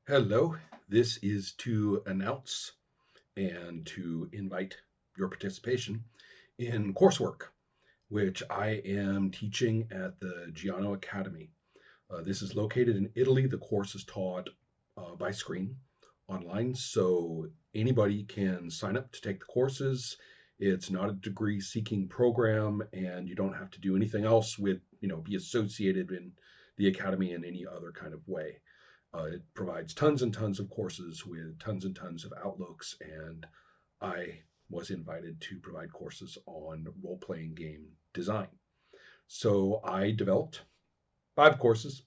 Hello, this is to announce and to invite your participation in coursework, which I am teaching at the Giano Academy. This is located in Italy. The course is taught by screen online, so anybody can sign up to take the courses. It's not a degree seeking program, and you don't have to do anything else be associated in the academy in any other kind of way. It provides tons and tons of courses with tons and tons of outlooks, and I was invited to provide courses on role playing game design. So I developed 5 courses,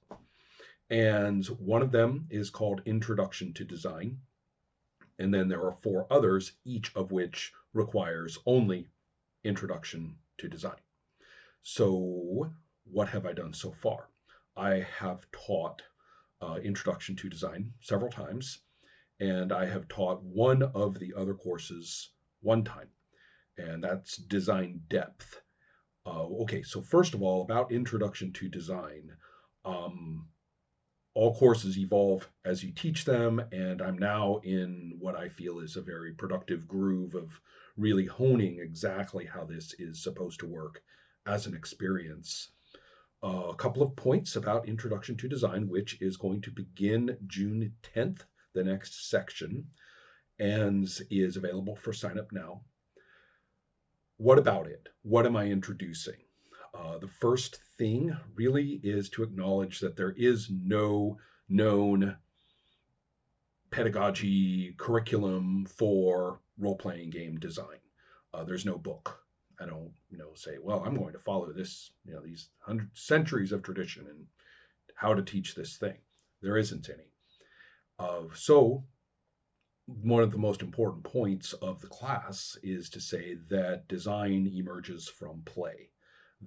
and one of them is called Introduction to Design. And then there are 4 others, each of which requires only Introduction to Design. So, what have I done so far? I have taught Introduction to Design several times, and I have taught one of the other courses one time, and that's Design Depth. Okay, so first of all, about Introduction to Design, um, all courses evolve as you teach them, and I'm now in what I feel is a very productive groove of really honing exactly how this is supposed to work as an experience. A couple of points about Introduction to Design, which is going to begin June 10th, the next section, and is available for sign up now. What about it? What am I introducing? The first thing really is to acknowledge that there is no known pedagogy curriculum for role playing game design. There's no book. I don't, say, well, I'm going to follow this, these hundred centuries of tradition and how to teach this thing. There isn't any. So one of the most important points of the class is to say that design emerges from play,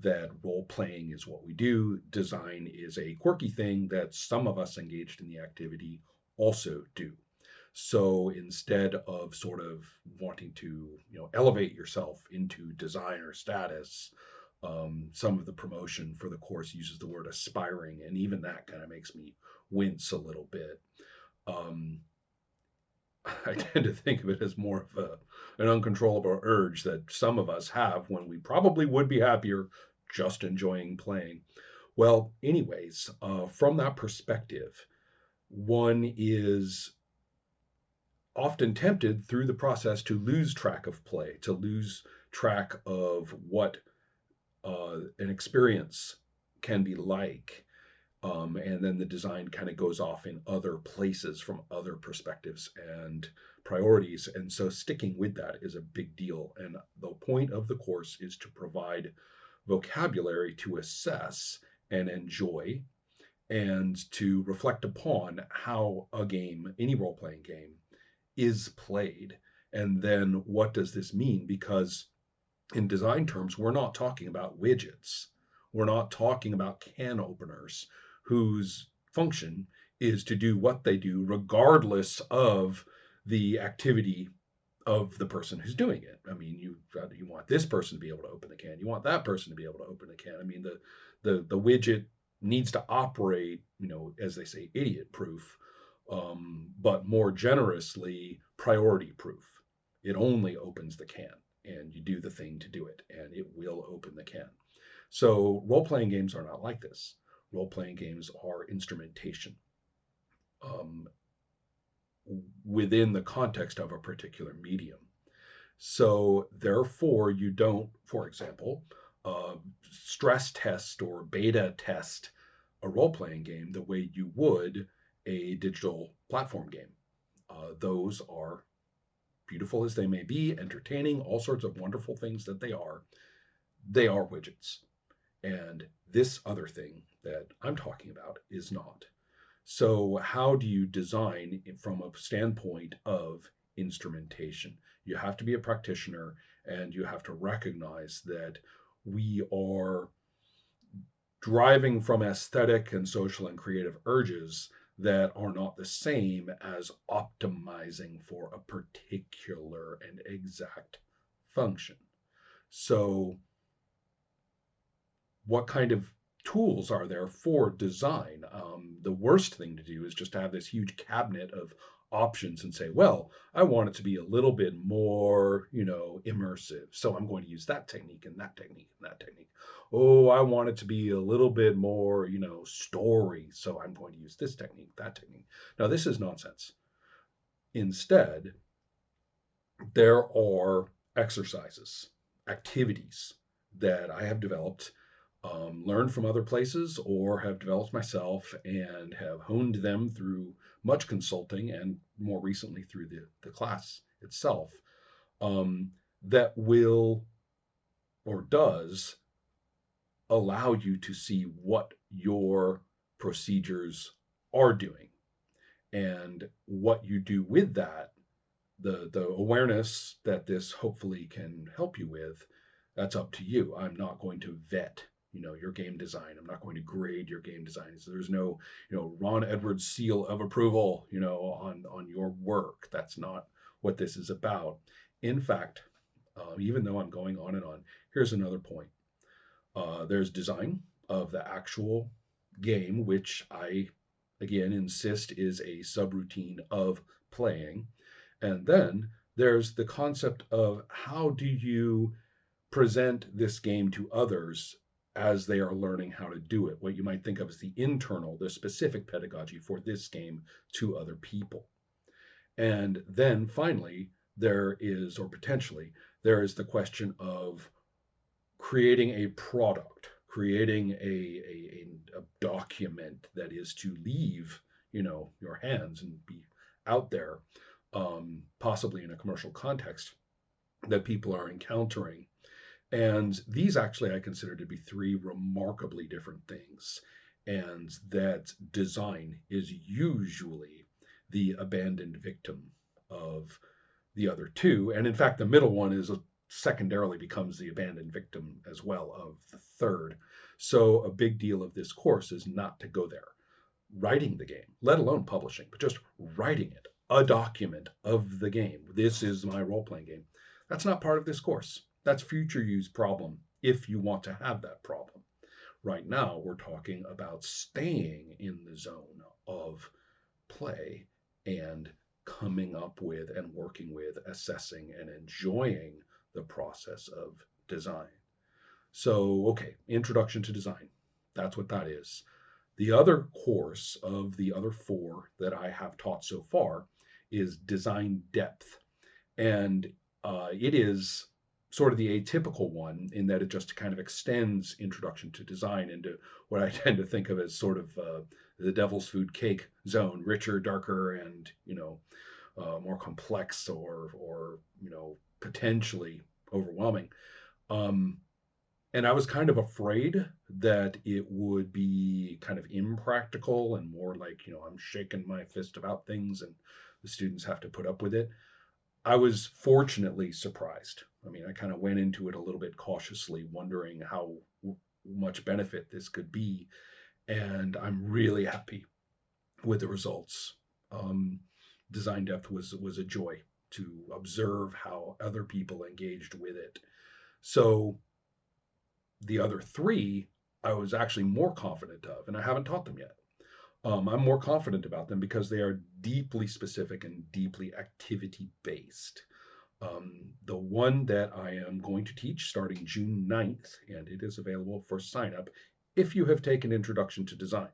that role playing is what we do. Design is a quirky thing that some of us engaged in the activity also do. So instead of sort of wanting to, elevate yourself into designer status, some of the promotion for the course uses the word aspiring, and even that kind of makes me wince a little bit. Um, I tend to think of it as more of an uncontrollable urge that some of us have when we probably would be happier just enjoying playing. Well, anyways, from that perspective, one is often tempted through the process to lose track of play, to lose track of what an experience can be like. And then the design kind of goes off in other places from other perspectives and priorities. And so sticking with that is a big deal. And the point of the course is to provide vocabulary to assess and enjoy and to reflect upon how a game, any role playing game, is played. And then what does this mean? Because in design terms, we're not talking about widgets. We're not talking about can openers whose function is to do what they do regardless of the activity of the person who's doing it. I mean, you want this person to be able to open the can. You want that person to be able to open the can. I mean, the widget needs to operate, as they say, idiot proof, but more generously, priority proof. It only opens the can, and you do the thing to do it, and it will open the can. So role playing games are not like this. Role playing games are instrumentation um, within the context of a particular medium. So therefore, you don't, for example, uh, stress test or beta test a role playing game the way you would a digital platform game. Those are beautiful as they may be, entertaining, all sorts of wonderful things that they are widgets. And this other thing that I'm talking about is not. So, how do you design from a standpoint of instrumentation? You have to be a practitioner and you have to recognize that we are driving from aesthetic and social and creative urges that are not the same as optimizing for a particular and exact function. So, what kind of tools are there for design. The worst thing to do is just to have this huge cabinet of options and say, well, I want it to be a little bit more, immersive. So I'm going to use that technique and that technique and that technique. Oh, I want it to be a little bit more, story. So I'm going to use this technique, that technique. Now, this is nonsense. Instead, there are exercises, activities that I have developed, learned from other places, or have developed myself and have honed them through much consulting and more recently through the class itself, that will or does allow you to see what your procedures are doing and what you do with that, the awareness that this hopefully can help you with. That's up to you. I'm not going to vet your game design. I'm not going to grade your game design. So there's no Ron Edwards seal of approval on your work. That's not what this is about. In fact, even though I'm going on and on, here's another point. There's design of the actual game, which I again insist is a subroutine of playing. And then there's the concept of how do you present this game to others as they are learning how to do it, what you might think of as the internal, the specific pedagogy for this game to other people. And then finally, there is, or potentially, there is the question of creating a product, creating a document that is to leave, your hands and be out there, possibly in a commercial context that people are encountering. And these actually I consider to be three remarkably different things. And that design is usually the abandoned victim of the other two. And in fact, the middle one is secondarily becomes the abandoned victim as well of the third. So a big deal of this course is not to go there. Writing the game, let alone publishing, but just writing it, a document of the game. This is my role-playing game. That's not part of this course. That's future use problem if you want to have that problem. Right now, we're talking about staying in the zone of play and coming up with and working with, assessing and enjoying the process of design. So, okay, introduction to design. That's what that is. The other course of the other four that I have taught so far is design depth. And it is sort of the atypical one in that it just kind of extends introduction to design into what I tend to think of as sort of the devil's food cake zone, richer, darker, and more complex or potentially overwhelming. And I was kind of afraid that it would be kind of impractical and more like, I'm shaking my fist about things and the students have to put up with it. I was fortunately surprised. I mean, I kind of went into it a little bit cautiously, wondering how much benefit this could be. And I'm really happy with the results. Design depth was a joy to observe how other people engaged with it. So the other three, I was actually more confident of, and I haven't taught them yet. I'm more confident about them because they are deeply specific and deeply activity based. The one that I am going to teach starting June 9th, and it is available for sign up if you have taken Introduction to Design.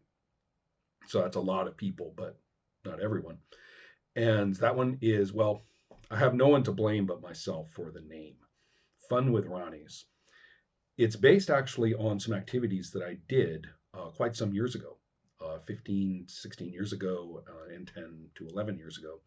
So that's a lot of people, but not everyone. And that one is, well, I have no one to blame but myself for the name. Fun with Ronies. It's based actually on some activities that I did quite some years ago, 15, 16 years ago, and 10 to 11 years ago,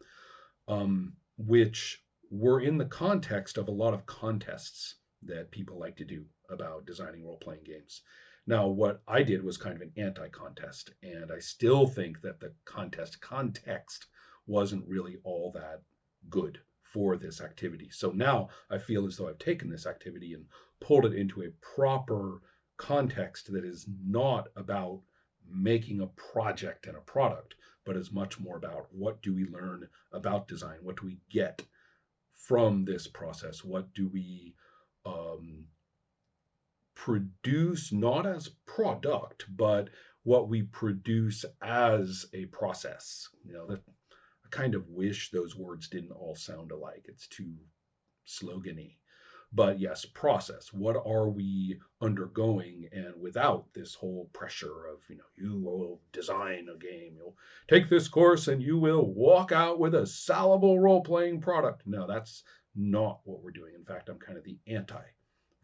which were in the context of a lot of contests that people like to do about designing role-playing games. Now, what I did was kind of an anti-contest, and I still think that the contest context wasn't really all that good for this activity. So now I feel as though I've taken this activity and pulled it into a proper context that is not about making a project and a product, but is much more about what do we learn about design? What do we get from this process? What do we produce not as product, but what we produce as a process. That I kind of wish those words didn't all sound alike. It's too slogany. But yes, process. What are we undergoing? And without this whole pressure of, you will design a game, you'll take this course and you will walk out with a salable role playing product. No, that's not what we're doing. In fact, I'm kind of the anti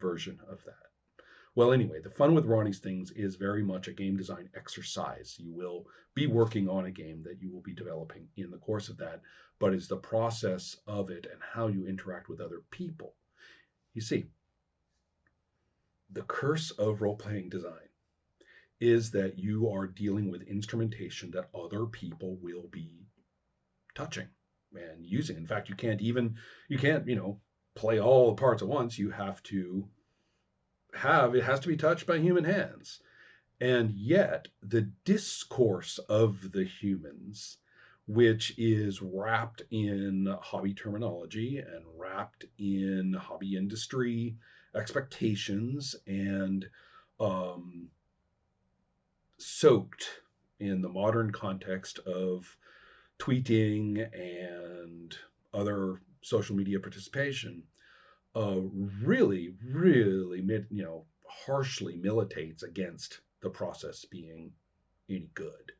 version of that. Well, anyway, the fun with Ronnie's things is very much a game design exercise. You will be working on a game that you will be developing in the course of that, but it's the process of it and how you interact with other people. You see, the curse of role playing design is that you are dealing with instrumentation that other people will be touching and using. In fact, you can't, play all the parts at once. You have to it has to be touched by human hands. And yet, the discourse of the humans, which is wrapped in hobby terminology and wrapped in hobby industry expectations and soaked in the modern context of tweeting and other social media participation, really, really, harshly militates against the process being any good.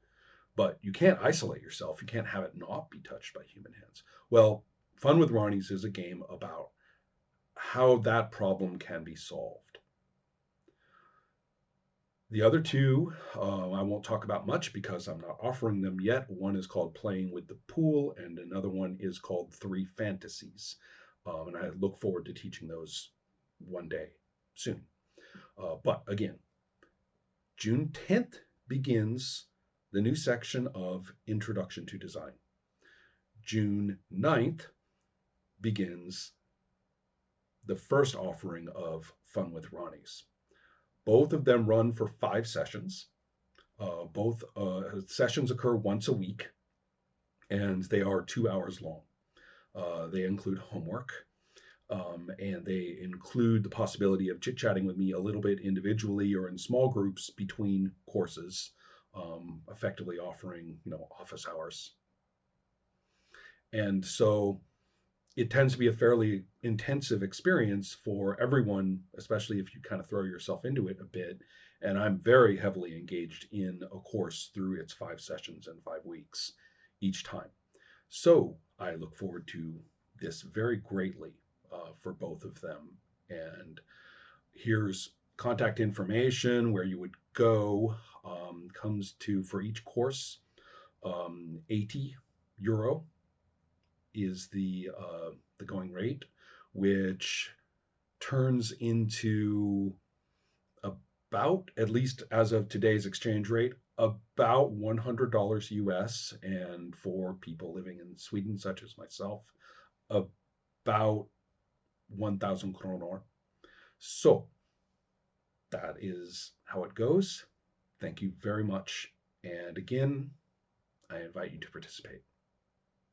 But you can't isolate yourself. You can't have it not be touched by human hands. Well, Fun with Ronies is a game about how that problem can be solved. The other two, I won't talk about much because I'm not offering them yet. One is called Playing with the Pool, and another one is called Three Fantasies. And I look forward to teaching those one day soon. But again, June 10th begins the new section of Introduction to Design. June 9th begins the first offering of Fun with Ronies. Both of them run for 5 sessions. Both sessions occur once a week, and they are 2 hours long. They include homework, and they include the possibility of chit-chatting with me a little bit individually or in small groups between courses, effectively offering, office hours. And so it tends to be a fairly intensive experience for everyone, especially if you kind of throw yourself into it a bit. And I'm very heavily engaged in a course through its 5 sessions and 5 weeks each time. So I look forward to this very greatly for both of them. And here's contact information where you would go. Comes to, for each course, €80 is the going rate, which turns into about, at least as of today's exchange rate, about $100 US, and for people living in Sweden, such as myself, about 1,000 kronor. So that is how it goes. Thank you very much. And again, I invite you to participate.